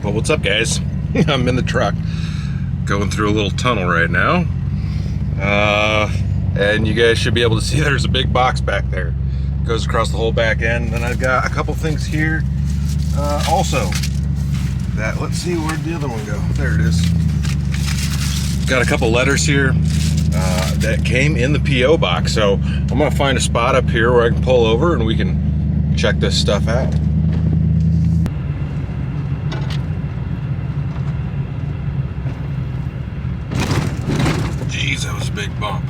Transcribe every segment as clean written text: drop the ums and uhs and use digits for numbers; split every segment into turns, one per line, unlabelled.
Well, what's up, guys? I'm in the truck going through a little tunnel right now, and you guys should be able to see there's a big box back there. It goes across the whole back end. And I've got a couple things here also that, let's see, where'd the other one go? There it is. Got a couple letters here that came in the PO box, so I'm gonna find a spot up here where I can pull over and we can check this stuff out. Jeez, that was a big bump.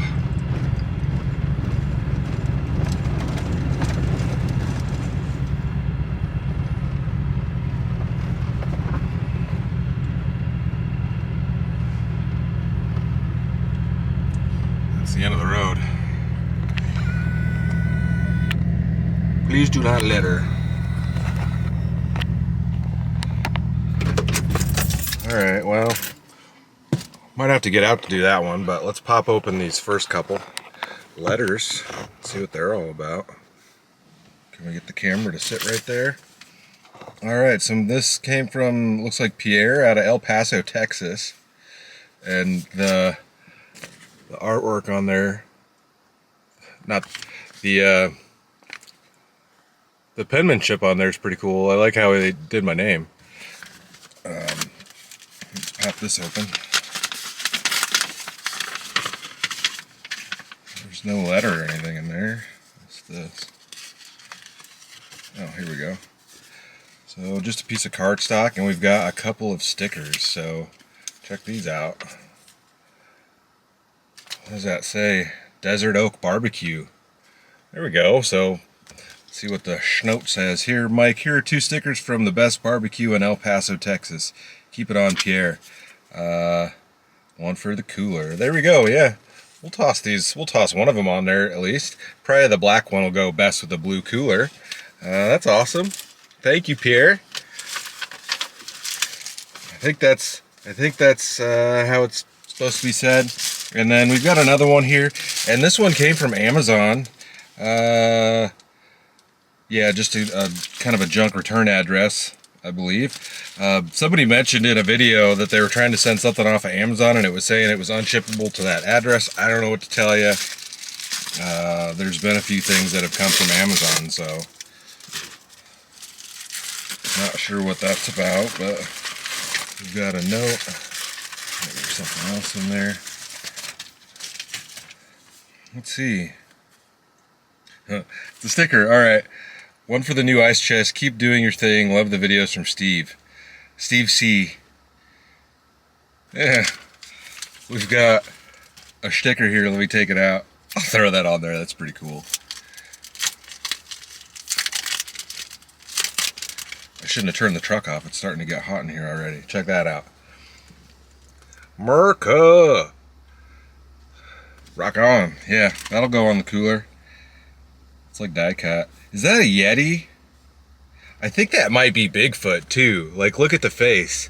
That's the end of the road. Please do not litter. Alright, well, might have to get out to do that one, but let's pop open these first couple letters, see what they're all about. Can we get the camera to sit right there? Alright, so this came from, looks like Pierre out of El Paso, Texas. And the artwork on there, not the penmanship on there is pretty cool. I like how they did my name. Let's pop this open. There's no letter or anything in there. What's this? Oh, here we go. So just a piece of cardstock, and we've got a couple of stickers, so check these out. What does that say? Desert Oak Barbecue. There we go. So let's see what the schnote says. Here, Mike, here are 2 stickers from the best barbecue in El Paso, Texas. Keep it on, Pierre. One for the cooler. There we go, yeah. We'll toss these. We'll toss one of them on there at least. Probably the black one will go best with the blue cooler. That's awesome. Thank you, Pierre. I think that's how it's supposed to be said. And then we've got another one here, and this one came from Amazon. Yeah, just a kind of a junk return address, I believe. Somebody mentioned in a video that they were trying to send something off of Amazon and it was saying it was unshippable to that address. I don't know what to tell you. There's been a few things that have come from Amazon, so not sure what that's about, but we've got a note. Maybe there's something else in there. Let's see. It's a sticker. Alright. One for the new ice chest. Keep doing your thing. Love the videos from Steve. Steve C. Yeah. We've got a sticker here. Let me take it out. I'll throw that on there. That's pretty cool. I shouldn't have turned the truck off. It's starting to get hot in here already. Check that out. Merca. Rock on. Yeah, that'll go on the cooler. It's like die cut. Is that a Yeti? I think that might be Bigfoot too. Like, look at the face.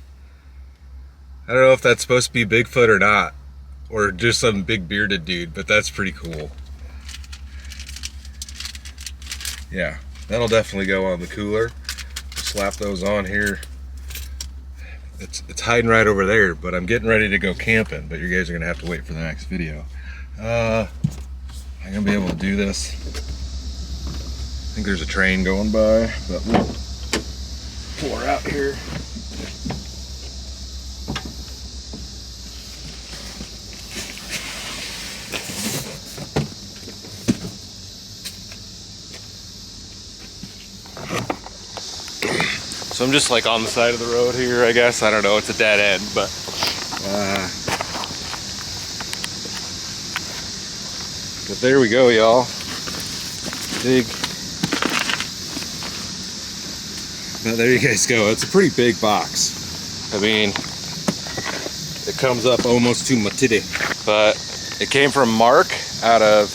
I don't know if that's supposed to be Bigfoot or not, or just some big bearded dude, but that's pretty cool. Yeah, that'll definitely go on the cooler. Slap those on here. It's hiding right over there, but I'm getting ready to go camping, but you guys are gonna have to wait for the next video. I'm gonna be able to do this. I think there's a train going by, but we'll pull her out here. So I'm just like on the side of the road here, I guess. I don't know, it's a dead end, but there we go, y'all. Big. But there you guys go. It's a pretty big box. I mean, it comes up almost to my titty. But it came from Mark out of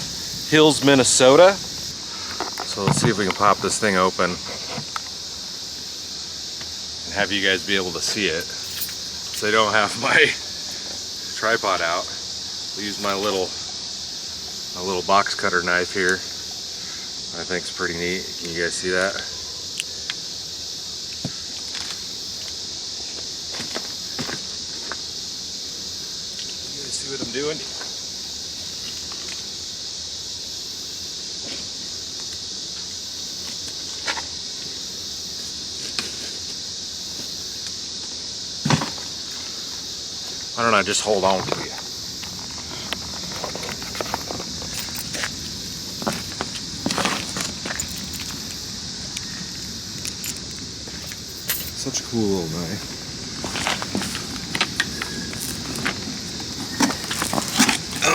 Hills, Minnesota. So let's see if we can pop this thing open and have you guys be able to see it. So I don't have my tripod out. I'll use my little box cutter knife here. I think it's pretty neat. Can you guys see that? see what I'm doing. Why don't I just hold on to you? Such a cool little knife.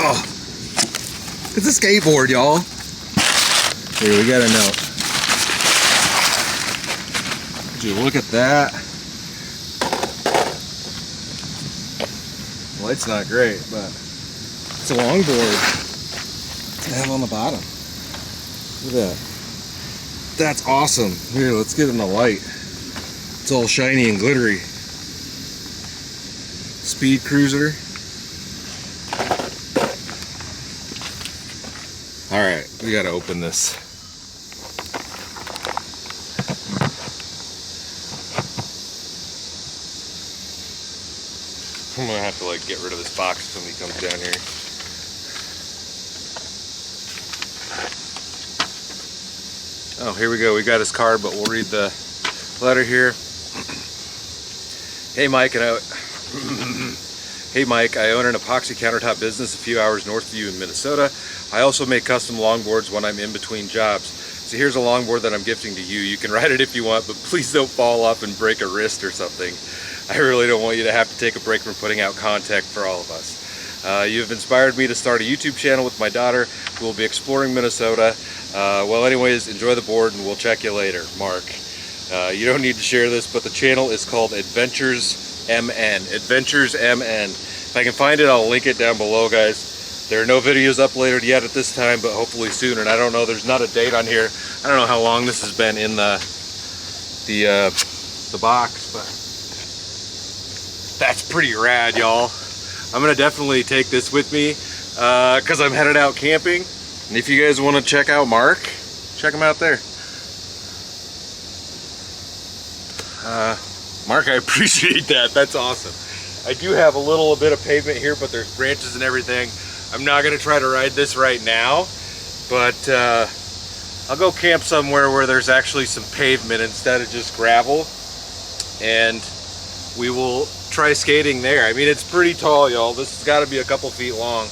Oh, it's a skateboard, y'all. Here, we got a note. Would you look at that? The light's not great, but it's a longboard. What's it have on the bottom? Look at that. That's awesome. Here, let's get in the light. It's all shiny and glittery. Speed cruiser. Alright, we gotta open this. I'm gonna have to like get rid of this box if somebody comes down here. Oh, here we go. We got his card, but we'll read the letter here. Hey Mike, Hey Mike, I own an epoxy countertop business a few hours north of you in Minnesota. I also make custom longboards when I'm in between jobs. So here's a longboard that I'm gifting to you. You can ride it if you want, but please don't fall off and break a wrist or something. I really don't want you to have to take a break from putting out content for all of us. You have inspired me to start a YouTube channel with my daughter. We'll be exploring Minnesota. Well, anyways, enjoy the board and we'll check you later, Mark. You don't need to share this, but the channel is called Adventures MN. Adventures MN. If I can find it, I'll link it down below, guys. There are no videos uploaded yet at this time, but hopefully soon. And I don't know, there's not a date on here. I don't know how long this has been in the box, but that's pretty rad, y'all. I'm gonna definitely take this with me because I'm headed out camping. And if you guys want to check out Mark, check him out there. Mark, I appreciate that. That's awesome. I do have a little bit of pavement here, but there's branches and everything. I'm not going to try to ride this right now, but I'll go camp somewhere where there's actually some pavement instead of just gravel, and we will try skating there. I mean, it's pretty tall, y'all. This has got to be a couple feet long.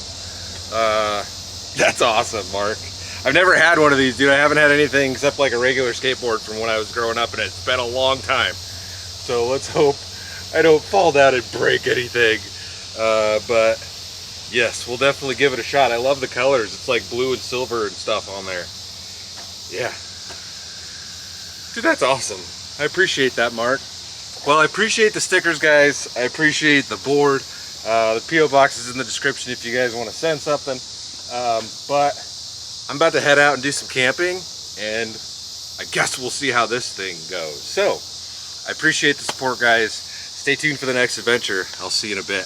That's awesome, Mark. I've never had one of these, dude. I haven't had anything except like a regular skateboard from when I was growing up, and it's been a long time. So let's hope I don't fall down and break anything. But yes, we'll definitely give it a shot. I love the colors. It's like blue and silver and stuff on there. Yeah. Dude, that's awesome. I appreciate that, Mark. Well, I appreciate the stickers, guys. I appreciate the board. The P.O. box is in the description if you guys want to send something. But I'm about to head out and do some camping, and I guess we'll see how this thing goes. So, I appreciate the support, guys. Stay tuned for the next adventure. I'll see you in a bit.